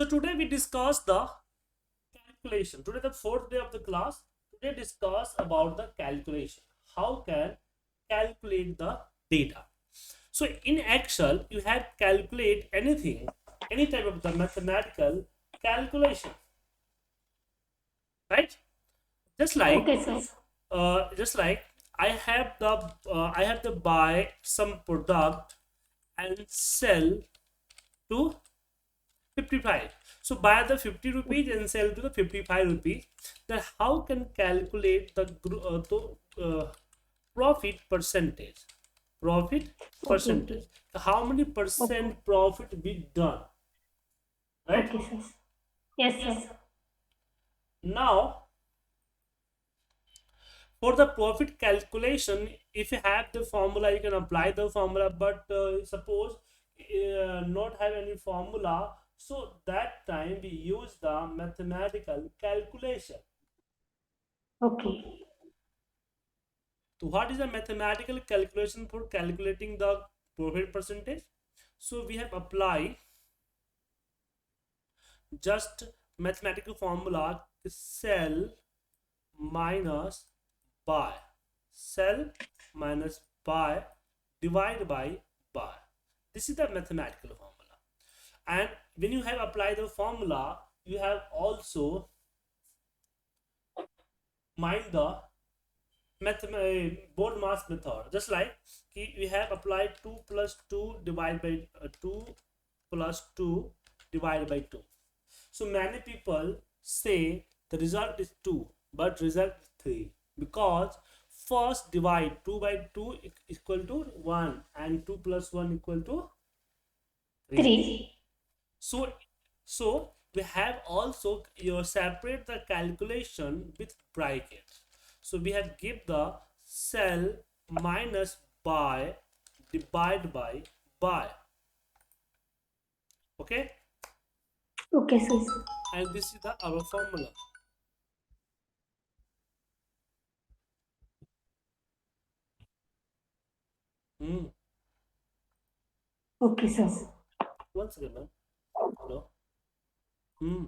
today we discuss the calculation. Today the fourth day of the class. Today discuss about the calculation. How can calculate the data. So in Excel, you have calculate anything, any type of the mathematical calculation, right? Just like Okay, sir. I have to buy some product and sell to 55. So buy the 50 rupees and sell to the 55 rupees. Then how can calculate the profit percentage? Profit Okay. percentage. So how many Okay. percent profit be done? Right? Okay, sir. Yes, sir. Now for the profit calculation, if you have the formula, you can apply the formula. But suppose not have any formula, so that time we use the mathematical calculation. Okay. So what is the mathematical calculation for calculating the profit percentage? So we have applied just mathematical formula, sell minus buy, sell minus buy, divide by buy. This is the mathematical formula. And when you have applied the formula, you have also mind the board mass method. Just like we have applied 2 plus 2 divided by 2 plus 2 divided by 2. So many people say the result is 2, but result is 3, because first divide 2 by 2 equal to 1 and 2 plus 1 equal to 3. 3. So we have also separate the calculation with brackets. So we have give the sell minus buy divide by buy. Okay, Okay, sir. and this is the our formula. Hmm. Okay, sir. Once again, ma'am. Hello. Hmm.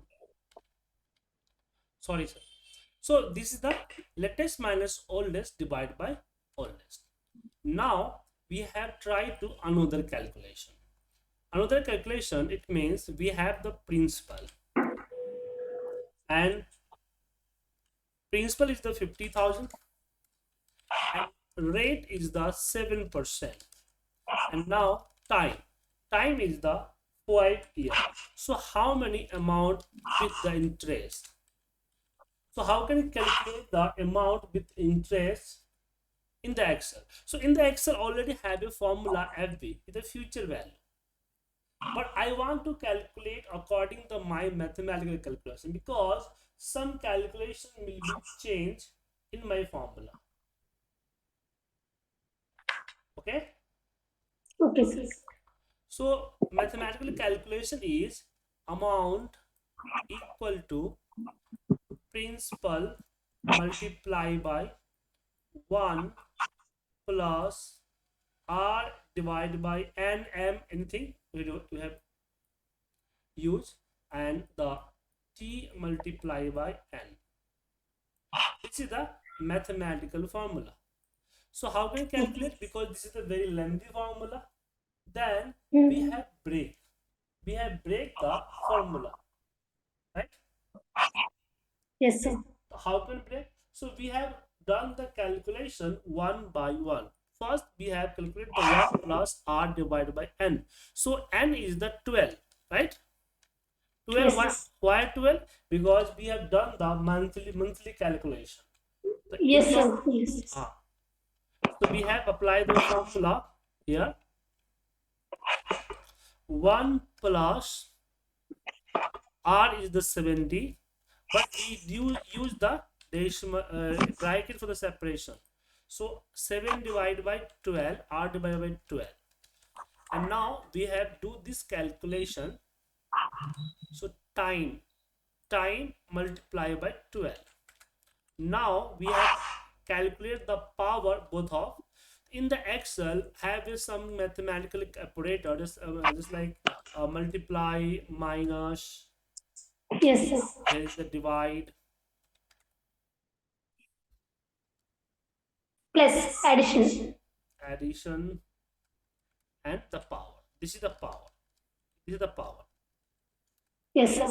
Sorry, sir. So this is the latest minus oldest divided by oldest. Now we have tried to another calculation. Another calculation, it means we have the principal, and principal is the 50,000 and rate is the 7%. And now time is the 5 years. So how many amount with the interest? So how can you calculate the amount with interest in the Excel? So in the Excel already have a formula FV with a future value. But I want to calculate according to my mathematical calculation, because some calculation will be changed in my formula. Okay. Okay, sir. So mathematical calculation is amount equal to principal multiply by 1 plus r divided by nm, anything we have used, and the t multiply by n. This is the mathematical formula. So how can you calculate? Because this is a very lengthy formula. Then we Hmm. have break. We have break the formula, right? Yes, sir. How can break? So we have done the calculation one by one. First we have calculated the 1 plus r divided by n. So n is the 12, right? 12. Yes, Why, sir. why 12? Because we have done the monthly calculation. The Yes, interest. sir. Yes. So we have applied the formula here. 1 plus r is the 70, but we do use the decimal bracket for the separation. So 7 divided by 12, r divided by 12. And now we have do this calculation. So time multiply by 12. Now we have calculate the power both of. In the Excel have some mathematical operator, just like multiply, minus, Yes, sir. Here is the divide, Plus addition. addition, and the power. This is the power. This is the power. Yes, sir.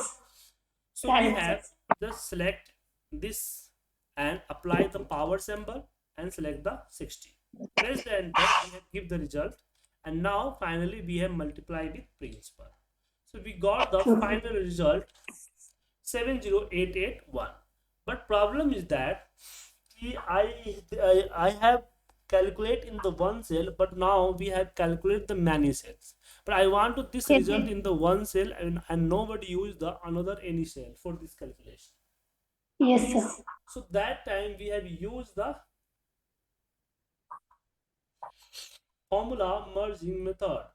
So we Correct, have sir. just select this and apply the power symbol and select the 60. Press the enter, we have give the result, and now finally we have multiplied with principal. So we got the Okay. final result 70881. But problem is that I have calculate in the one cell, but now we have calculate the many cells. But I want to this Yes, result sir. in the one cell, and nobody use the another any cell for this calculation. Yes, sir. So that time we have used the formula merging method.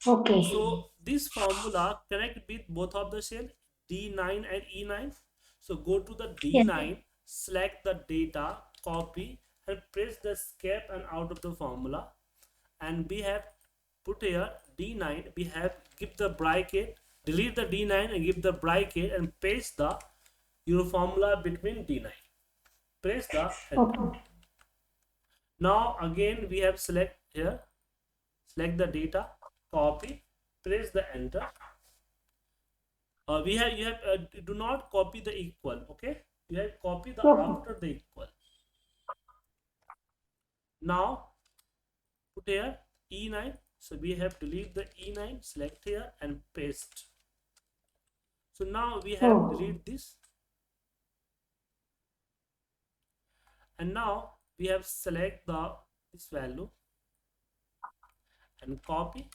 Okay. So this formula connect with both of the cell D9 and E9. So go to the Yes, sir. D9, select the data, copy, and press the escape and out of the formula. And we have put here D9, we have give the bracket, delete the D9 and give the bracket and paste the your formula between D9. Press the enter. Okay. Now again we have select here, select the data, copy, press the enter. We have you have do not copy the equal, okay? You have copy the Okay. after the equal. Now put here E9. So we have delete the E9, select here and paste. So now we have Oh. delete this, and now we have select the this value and copy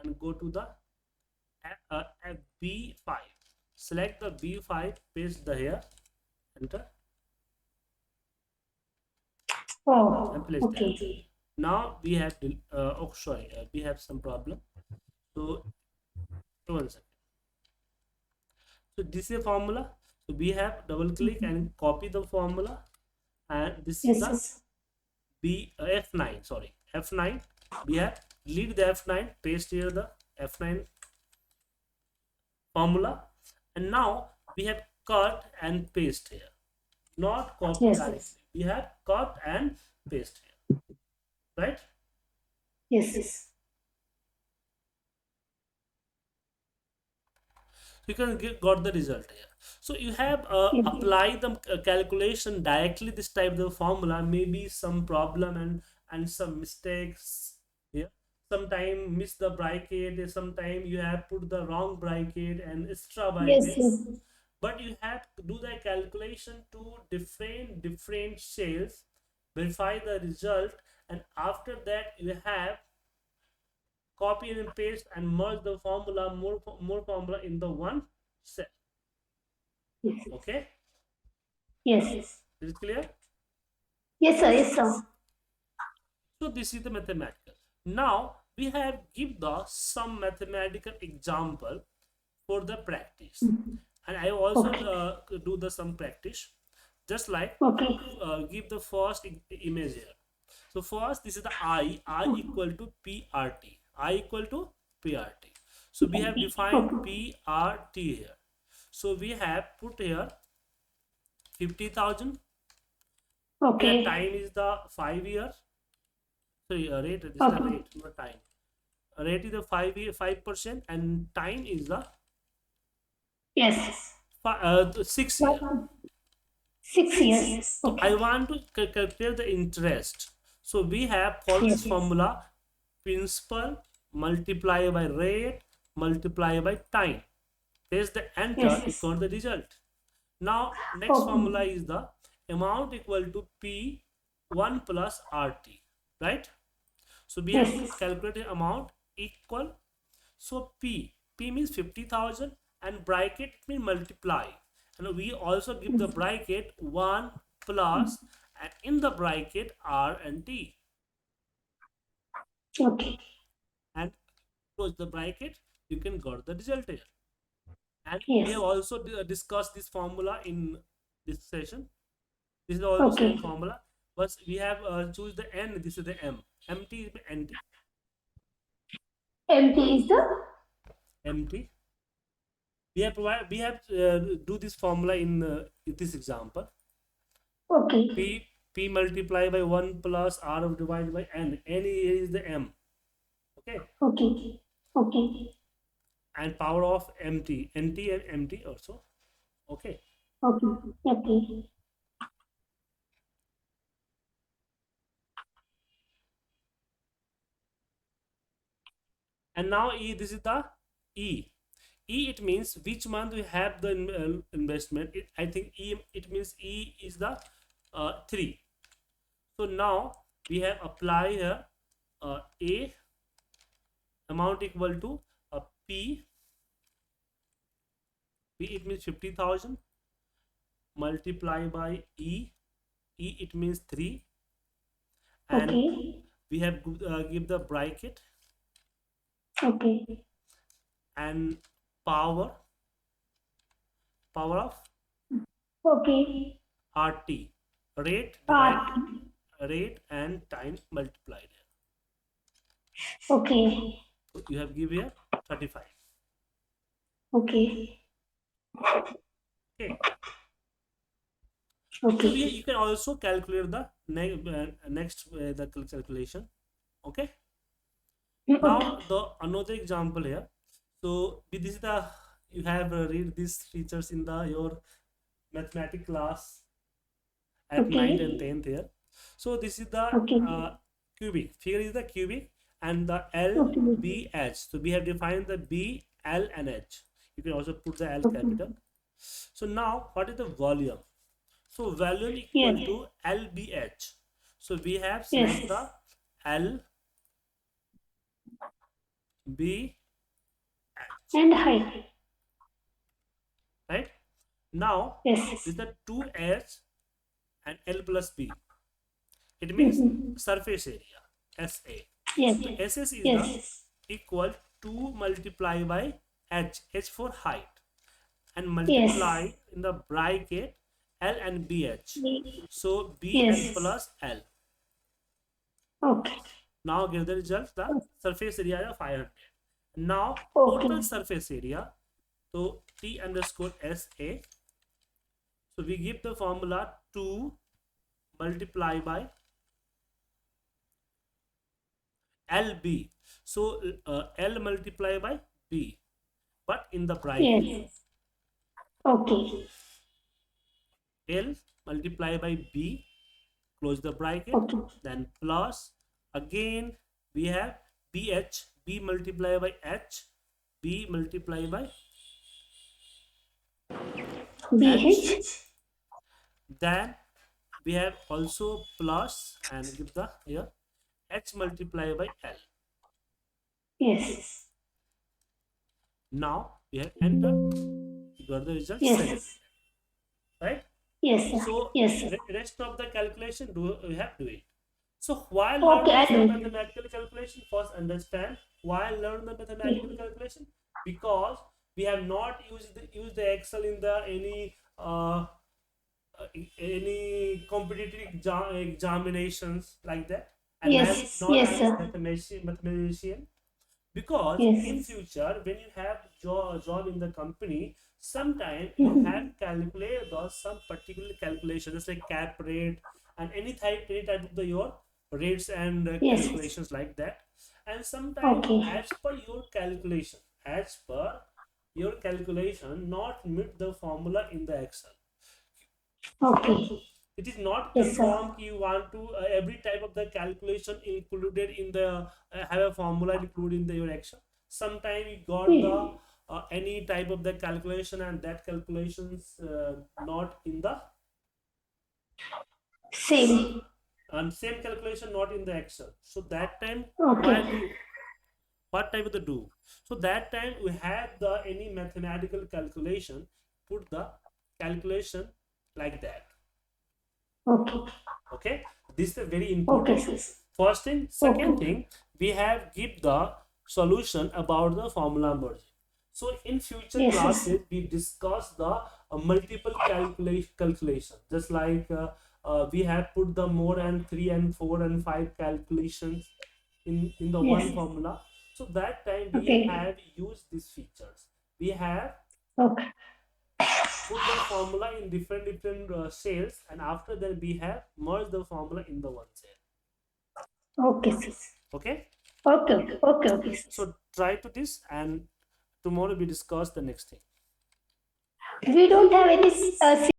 and go to the B5. Select the B5, paste the here, enter, Oh. and place Okay. there. Now we have oh sorry, we have some problem. So 1 second. So this is a formula. So we have double click and copy the formula, and this is Yes, the sir. F9. Sorry, F9. We have delete the F9, paste here the F9 formula, and now we have cut and paste here. Not copy Yes. directly. We have cut and paste here, right? Yes, yes. You can got the result here. So you have Yes. apply the calculation directly this type of formula, maybe some problem and some mistakes here. Sometime miss the bracket, sometime you have put the wrong bracket and extra Yes, bracket. yes. But you have to do the calculation to different cells, verify the result, and after that you have copy and paste and merge the formula, more formula in the one cell. Yes. Okay, Yes. is it clear? Yes, sir. Yes, sir. So this is the mathematical. Now we have give the some mathematical example for the practice, and I also Okay. do the some practice, just like Okay. give the first image here. So first this is the I equal to PRT, I equal to PRT. So we have defined PRT here. So we have put here 50,000. Okay. Their time is the 5 years. Sorry, rate, this is the Okay. rate, not time. Rate is the 5%, and time is the Yes. 6 years. 6 years. So Okay. I want to calculate the interest. So we have follow this Yes. formula: principal multiply by rate multiply by time. Press the enter, Yes. you got the result. Now next Okay. formula is the amount equal to P1 plus RT, right? So we have to Yes. calculate the amount equal. So P means 50,000 and bracket means multiply. And we also give the bracket 1 plus, and in the bracket R and T. Okay. And close the bracket, you can got the result here. And Yes. we have also discussed this formula in this session. This is also Okay. same formula, but we have choose the N. This is the M. MT is NT. MT is the MT. we have do this formula in this example. Okay. P multiply by 1 plus R of divided by N. N is the M. Okay. Okay. Okay. And power of MT. NT and MT also. Okay. Okay. Okay. And now E, this is the E. E, it means which month we have the investment. I think E, it means E is the 3. So now we have apply here A amount equal to P. P, it means 50,000 multiply by E. E, it means 3. And Okay. we have give the bracket Okay. and power of Okay. RT, rate Ah. rate and time multiplied. Okay. So you have give here 35. Okay. Okay. Okay. So you can also calculate the next the calculation. Okay. Now the another example here. So this is the you have read these features in the your mathematics class at 9th and 10th here. So this is the cubic figure is the cubic and the LBH. So we have defined the B, L and H. You can also put the L capital. So now what is the volume? So volume equal to LBH. So we have select the L, B, H. And height. Right? Now this is the 2H and L plus B. It means surface area, SA. Yes. So SS is the equal 2 multiply by H, H for height, and multiply in the bracket L and BH. So BL plus L. Okay. Now give the result, the surface area of 500. Now total surface area, so T underscore SA. So we give the formula 2 multiply by LB. So L multiply by B, but in the bracket. Yes. Okay. L multiply by B, close the bracket, then plus again we have BH, B multiply by H, B multiply by BH. Then we have also plus and give the here H multiply by L. Yes. Now we have entered. You got the result. Yes. Right? Yes. Sir. So yes. Rest of the calculation we have to do it. So while learning the mathematical calculation, first understand why learn the mathematical calculation, because we have not used the Excel in the any competitive examinations like that, and yes. not yes, sir. mathematician, because in future when you have job in the company, sometimes you have calculate some particular calculations like cap rate and any type of the your rates and calculations like that, and sometimes as per your calculation not meet the formula in the Excel. Okay. It is not confirmed you want to every type of the calculation included in the have a formula included in the your Excel. Sometimes you got the any type of the calculation and that calculations not in the same calculation not in the Excel. So that time what type of the do? So that time we have the any mathematical calculation, put the calculation like that. Okay, this is very important. First thing. Second thing, we have give the solution about the formula merging. So in future classes we discuss the multiple calculation, just like we have put the more and 3 and 4 and 5 calculations in the one formula. So that time we have used these features. We have Okay. Put the formula in different cells, and after that we have merge the formula in the one cell. Okay, sir. Okay, Okay, okay, okay, okay, sir. so try to this, and tomorrow we discuss the next thing. We don't have any